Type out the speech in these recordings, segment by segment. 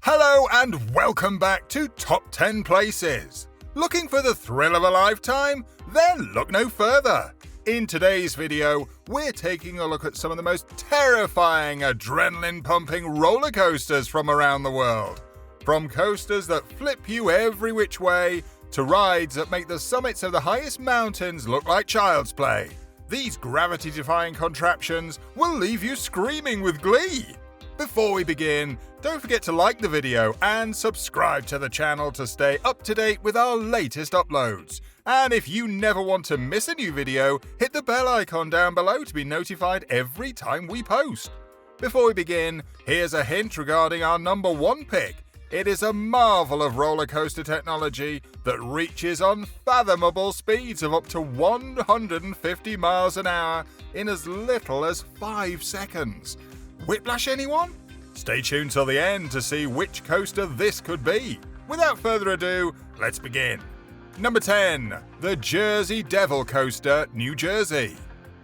Hello and welcome back to Top 10 Places. Looking for the thrill of a lifetime? Then look no further. In today's video, we're taking a look at some of the most terrifying, adrenaline-pumping roller coasters from around the world. From coasters that flip you every which way, to rides that make the summits of the highest mountains look like child's play. These gravity-defying contraptions will leave you screaming with glee. Before we begin, don't forget to like the video and subscribe to the channel to stay up to date with our latest uploads. And if you never want to miss a new video, hit the bell icon down below to be notified every time we post. Before we begin, here's a hint regarding our number one pick. It is a marvel of roller coaster technology that reaches unfathomable speeds of up to 150 miles an hour in as little as 5 seconds. Whiplash, anyone? Stay tuned till the end to see which coaster this could be. Without further ado, let's begin. Number 10. The Jersey Devil Coaster, New Jersey.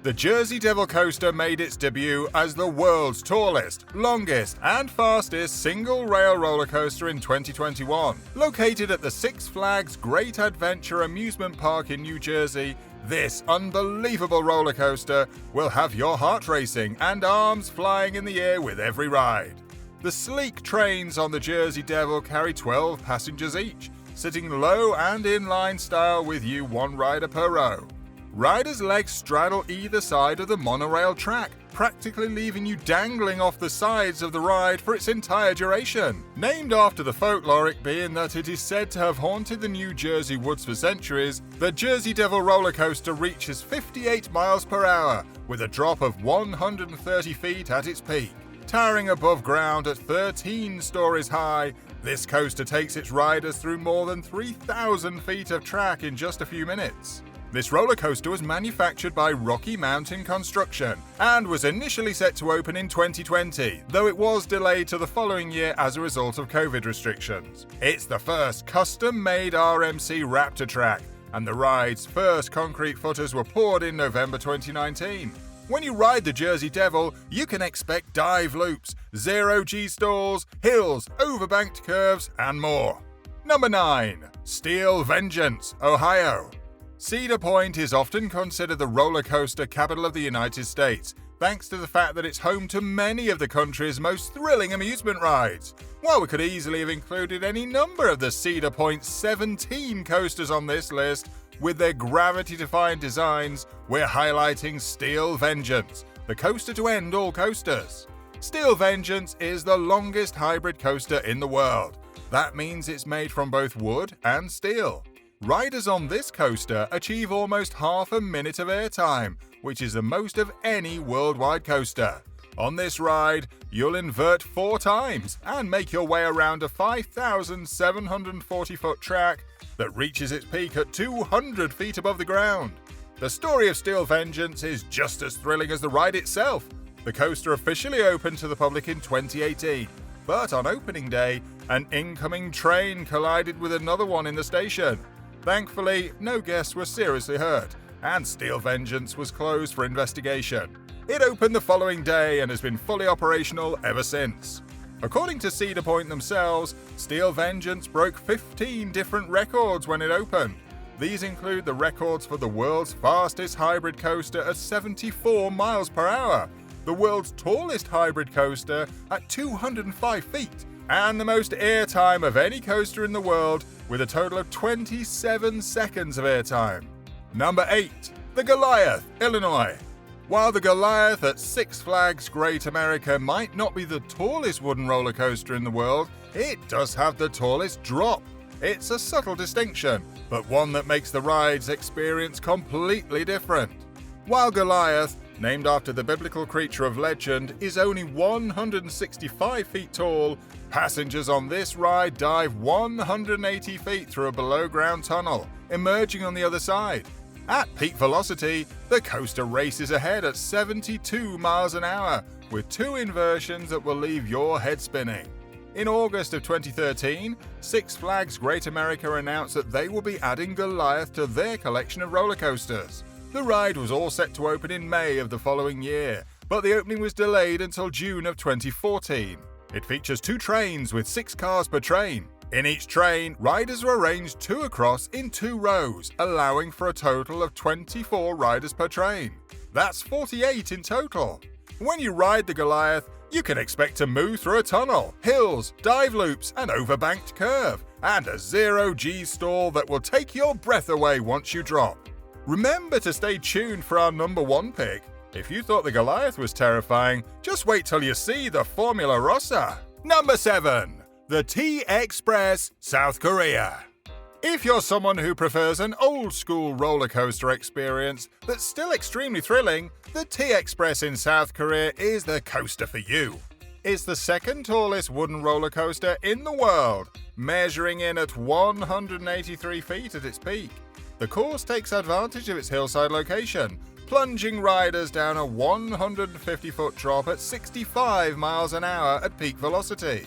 The Jersey Devil Coaster made its debut as the world's tallest, longest, and fastest single-rail roller coaster in 2021. Located at the Six Flags Great Adventure amusement park in New Jersey, this unbelievable roller coaster will have your heart racing and arms flying in the air with every ride. The sleek trains on the Jersey Devil carry 12 passengers each, sitting low and in-line style with you one rider per row. Riders' legs straddle either side of the monorail track, practically leaving you dangling off the sides of the ride for its entire duration. Named after the folkloric being that it is said to have haunted the New Jersey woods for centuries, the Jersey Devil roller coaster reaches 58 miles per hour, with a drop of 130 feet at its peak. Towering above ground at 13 stories high, this coaster takes its riders through more than 3,000 feet of track in just a few minutes. This roller coaster was manufactured by Rocky Mountain Construction and was initially set to open in 2020, though it was delayed to the following year as a result of COVID restrictions. It's the first custom-made RMC Raptor track, and the ride's first concrete footers were poured in November 2019. When you ride the Jersey Devil, you can expect dive loops, zero-G stalls, hills, overbanked curves, and more. Number 9. Steel Vengence, Ohio. Cedar Point is often considered the roller coaster capital of the United States, thanks to the fact that it's home to many of the country's most thrilling amusement rides. While we could easily have included any number of the Cedar Point's 17 coasters on this list, with their gravity-defying designs, we're highlighting Steel Vengence, the coaster to end all coasters. Steel Vengence is the longest hybrid coaster in the world. That means it's made from both wood and steel. Riders on this coaster achieve almost half a minute of airtime, which is the most of any worldwide coaster. On this ride, you'll invert 4 times and make your way around a 5,740-foot track that reaches its peak at 200 feet above the ground. The story of Steel Vengence is just as thrilling as the ride itself. The coaster officially opened to the public in 2018, but on opening day, an incoming train collided with another one in the station. Thankfully, no guests were seriously hurt, and Steel Vengence was closed for investigation. It opened the following day and has been fully operational ever since. According to Cedar Point themselves, Steel Vengence broke 15 different records when it opened. These include the records for the world's fastest hybrid coaster at 74 miles per hour, the world's tallest hybrid coaster at 205 feet, and the most airtime of any coaster in the world with a total of 27 seconds of airtime. Number 8. The Goliath, Illinois. While the Goliath at Six Flags Great America might not be the tallest wooden roller coaster in the world, it does have the tallest drop. It's a subtle distinction, but one that makes the ride's experience completely different. While Goliath, named after the biblical creature of legend, is only 165 feet tall, passengers on this ride dive 180 feet through a below-ground tunnel, emerging on the other side. At peak velocity, the coaster races ahead at 72 miles an hour, with 2 inversions that will leave your head spinning. In August of 2013, Six Flags Great America announced that they will be adding Goliath to their collection of roller coasters. The ride was all set to open in May of the following year, but the opening was delayed until June of 2014. It features 2 trains with 6 cars per train. In each train, riders are arranged 2 across in 2 rows, allowing for a total of 24 riders per train. That's 48 in total. When you ride the Goliath, you can expect to move through a tunnel, hills, dive loops, an overbanked curve, and a zero-G stall that will take your breath away once you drop. Remember to stay tuned for our number 1 pick. If you thought the Goliath was terrifying, just wait till you see the Formula Rossa. Number 7. The T-Express, South Korea. If you're someone who prefers an old-school roller coaster experience that's still extremely thrilling, the T-Express in South Korea is the coaster for you. It's the second tallest wooden roller coaster in the world, measuring in at 183 feet at its peak. The course takes advantage of its hillside location, plunging riders down a 150-foot drop at 65 miles an hour at peak velocity.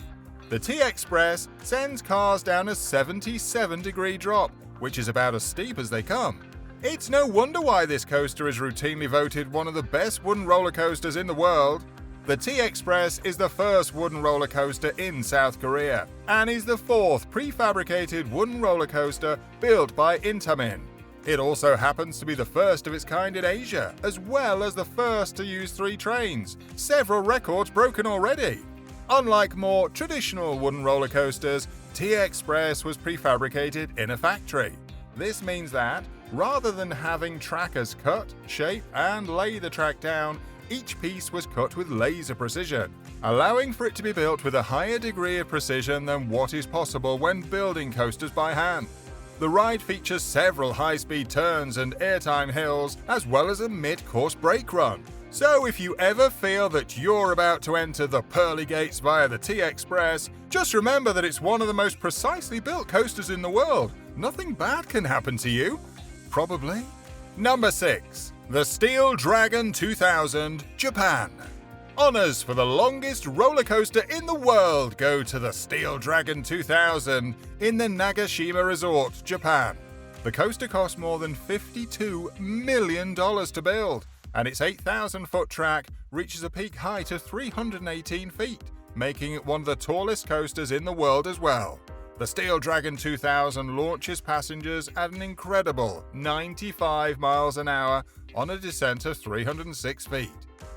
The T-Express sends cars down a 77-degree drop, which is about as steep as they come. It's no wonder why this coaster is routinely voted one of the best wooden roller coasters in the world. The T-Express is the first wooden roller coaster in South Korea, and is the 4th prefabricated wooden roller coaster built by Intamin. It also happens to be the first of its kind in Asia, as well as the first to use 3 trains, several records broken already. Unlike more traditional wooden roller coasters, T-Express was prefabricated in a factory. This means that, rather than having trackers cut, shape, and lay the track down, each piece was cut with laser precision, allowing for it to be built with a higher degree of precision than what is possible when building coasters by hand. The ride features several high-speed turns and airtime hills, as well as a mid-course brake run. So if you ever feel that you're about to enter the pearly gates via the T-Express, just remember that it's one of the most precisely built coasters in the world. Nothing bad can happen to you. Probably. Number 6. The Steel Dragon 2000, Japan. Honors for the longest roller coaster in the world go to the Steel Dragon 2000 in the Nagashima Resort, Japan. The coaster cost more than $52 million to build, and its 8,000-foot track reaches a peak height of 318 feet, making it one of the tallest coasters in the world as well. The Steel Dragon 2000 launches passengers at an incredible 95 miles an hour on a descent of 306 feet.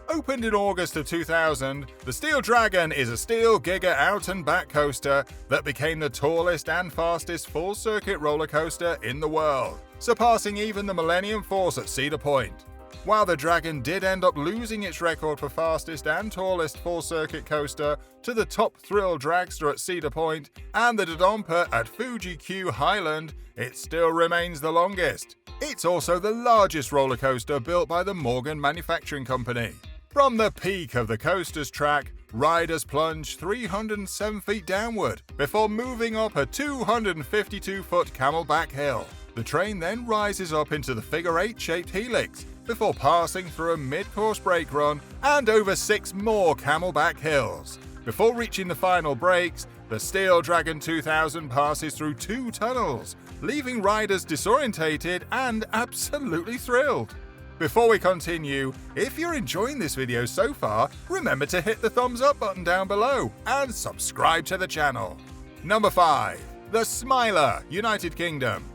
Opened in August of 2000, the Steel Dragon is a steel Giga out and back coaster that became the tallest and fastest full-circuit roller coaster in the world, surpassing even the Millennium Force at Cedar Point. While the Dragon did end up losing its record for fastest and tallest full-circuit coaster to the Top Thrill Dragster at Cedar Point and the Dodonpa at Fuji Q Highland, it still remains the longest. It's also the largest roller coaster built by the Morgan Manufacturing Company. From the peak of the coaster's track, riders plunge 307 feet downward before moving up a 252-foot camelback hill. The train then rises up into the figure 8-shaped helix before passing through a mid-course brake run and over 6 more camelback hills. Before reaching the final brakes, the Steel Dragon 2000 passes through 2 tunnels, leaving riders disorientated and absolutely thrilled. Before we continue, if you're enjoying this video so far, remember to hit the thumbs up button down below and subscribe to the channel. Number 5. The Smiler, United Kingdom.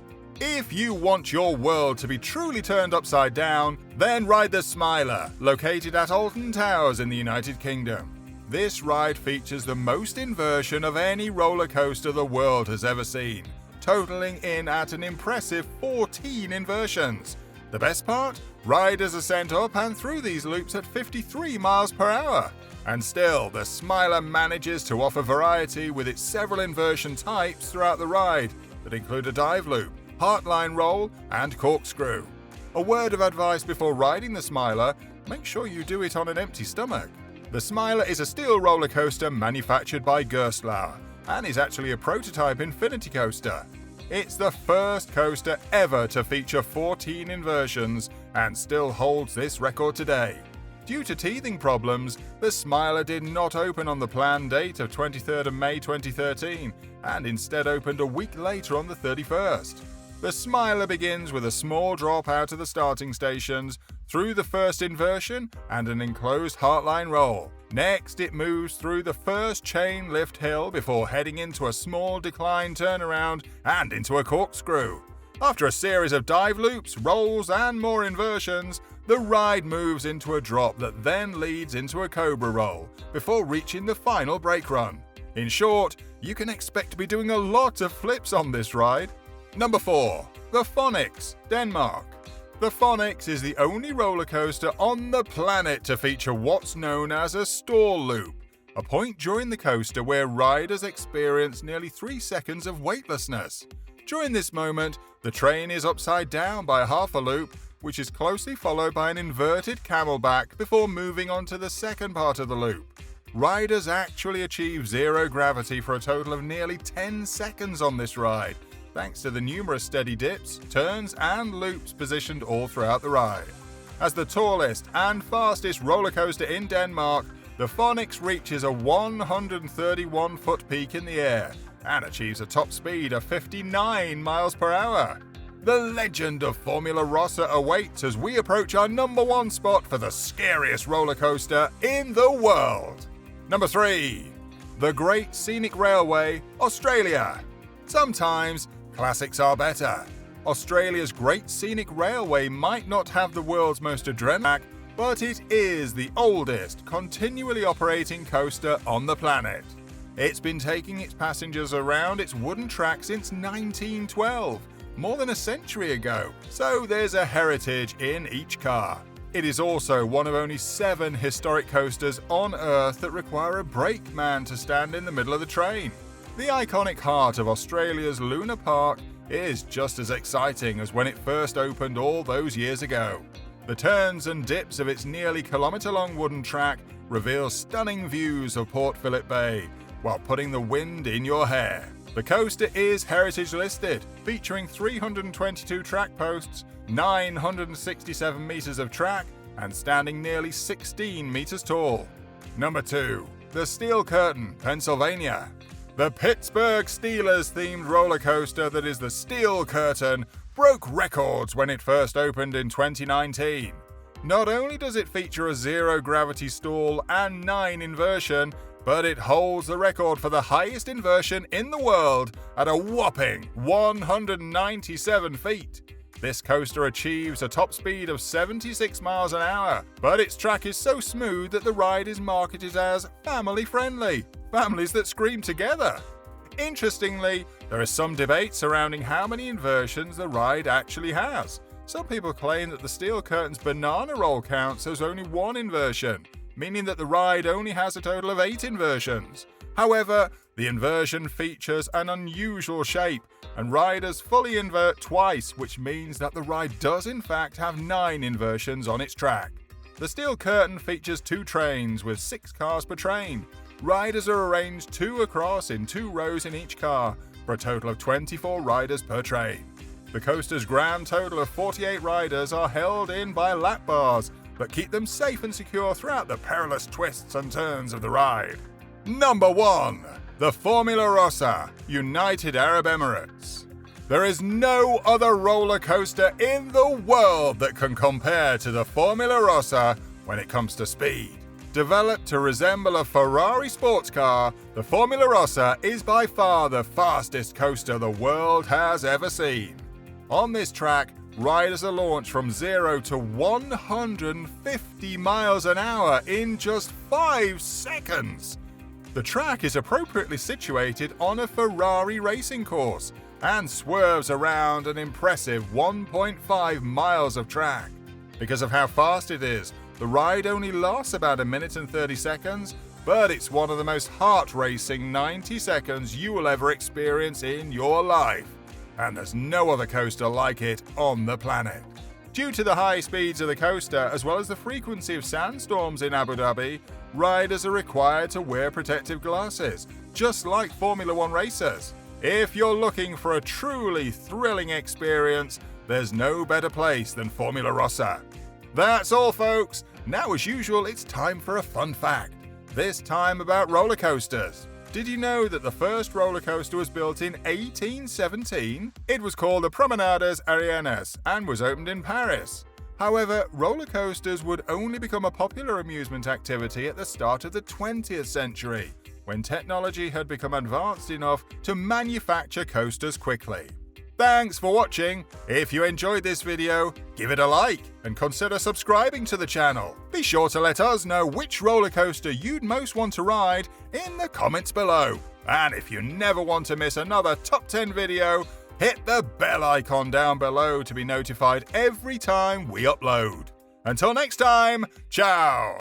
If you want your world to be truly turned upside down, then ride the Smiler, located at Alton Towers in the United Kingdom. This ride features the most inversion of any roller coaster the world has ever seen, totaling in at an impressive 14 inversions. The best part? Riders are sent up and through these loops at 53 miles per hour. And still, the Smiler manages to offer variety with its several inversion types throughout the ride that include a dive loop, heartline roll, and corkscrew. A word of advice before riding the Smiler: make sure you do it on an empty stomach. The Smiler is a steel roller coaster manufactured by Gerstlauer and is actually a prototype infinity coaster. It's the first coaster ever to feature 14 inversions and still holds this record today. Due to teething problems, the Smiler did not open on the planned date of 23rd of May 2013 and instead opened a week later on the 31st. The Smiler begins with a small drop out of the starting stations, through the first inversion and an enclosed heartline roll, Next, it moves through the first chain lift hill before heading into a small decline turnaround and into a corkscrew. After a series of dive loops, rolls, and more inversions, the ride moves into a drop that then leads into a cobra roll before reaching the final brake run. In short, you can expect to be doing a lot of flips on this ride. Number 4. The Vengence, Denmark. The Vengence is the only roller coaster on the planet to feature what's known as a stall loop, a point during the coaster where riders experience nearly 3 seconds of weightlessness. During this moment, the train is upside down by half a loop, which is closely followed by an inverted camelback before moving on to the second part of the loop. Riders actually achieve zero gravity for a total of nearly 10 seconds on this ride, thanks to the numerous steady dips, turns, and loops positioned all throughout the ride. As the tallest and fastest roller coaster in Denmark, the Vengence reaches a 131-foot peak in the air and achieves a top speed of 59 miles per hour. The legend of Formula Rossa awaits as we approach our number 1 spot for the scariest roller coaster in the world. Number 3. The Great Scenic Railway, Australia. Sometimes classics are better. Australia's Great Scenic Railway might not have the world's most adrenaline, but it is the oldest continually operating coaster on the planet. It's been taking its passengers around its wooden track since 1912, more than a century ago, so there's a heritage in each car. It is also one of only 7 historic coasters on Earth that require a brakeman to stand in the middle of the train. The iconic heart of Australia's Luna Park is just as exciting as when it first opened all those years ago. The turns and dips of its nearly kilometre-long wooden track reveal stunning views of Port Phillip Bay, while putting the wind in your hair. The coaster is heritage listed, featuring 322 track posts, 967 metres of track, and standing nearly 16 metres tall. Number 2. The Steel Curtain, Pennsylvania. The Pittsburgh Steelers-themed roller coaster that is the Steel Curtain broke records when it first opened in 2019. Not only does it feature a zero-gravity stall and 9 inversion, but it holds the record for the highest inversion in the world at a whopping 197 feet. This coaster achieves a top speed of 76 miles an hour, but its track is so smooth that the ride is marketed as family-friendly. Families that scream together. Interestingly, there is some debate surrounding how many inversions the ride actually has. Some people claim that the Steel Curtain's banana roll counts as only 1 inversion, meaning that the ride only has a total of 8 inversions. However, the inversion features an unusual shape, and riders fully invert twice, which means that the ride does in fact have 9 inversions on its track. The Steel Curtain features 2 trains with 6 cars per train. Riders are arranged 2 across in 2 rows in each car, for a total of 24 riders per train. The coaster's grand total of 48 riders are held in by lap bars, but keep them safe and secure throughout the perilous twists and turns of the ride. Number 1. The Formula Rossa, United Arab Emirates. There is no other roller coaster in the world that can compare to the Formula Rossa when it comes to speed. Developed to resemble a Ferrari sports car, the Formula Rossa is by far the fastest coaster the world has ever seen. On this track, riders are launched from 0 to 150 miles an hour in just 5 seconds. The track is appropriately situated on a Ferrari racing course and swerves around an impressive 1.5 miles of track. Because of how fast it is, the ride only lasts about 1 minute and 30 seconds, but it's one of the most heart-racing 90 seconds you will ever experience in your life. And there's no other coaster like it on the planet. Due to the high speeds of the coaster, as well as the frequency of sandstorms in Abu Dhabi, riders are required to wear protective glasses, just like Formula One racers. If you're looking for a truly thrilling experience, there's no better place than Formula Rossa. That's all, folks. Now, as usual, it's time for a fun fact. This time about roller coasters. Did you know that the first roller coaster was built in 1817? It was called the Promenades Aériennes and was opened in Paris. However, roller coasters would only become a popular amusement activity at the start of the 20th century, when technology had become advanced enough to manufacture coasters quickly. Thanks for watching. If you enjoyed this video, give it a like and consider subscribing to the channel. Be sure to let us know which roller coaster you'd most want to ride in the comments below. And if you never want to miss another Top 10 video, hit the bell icon down below to be notified every time we upload. Until next time, ciao!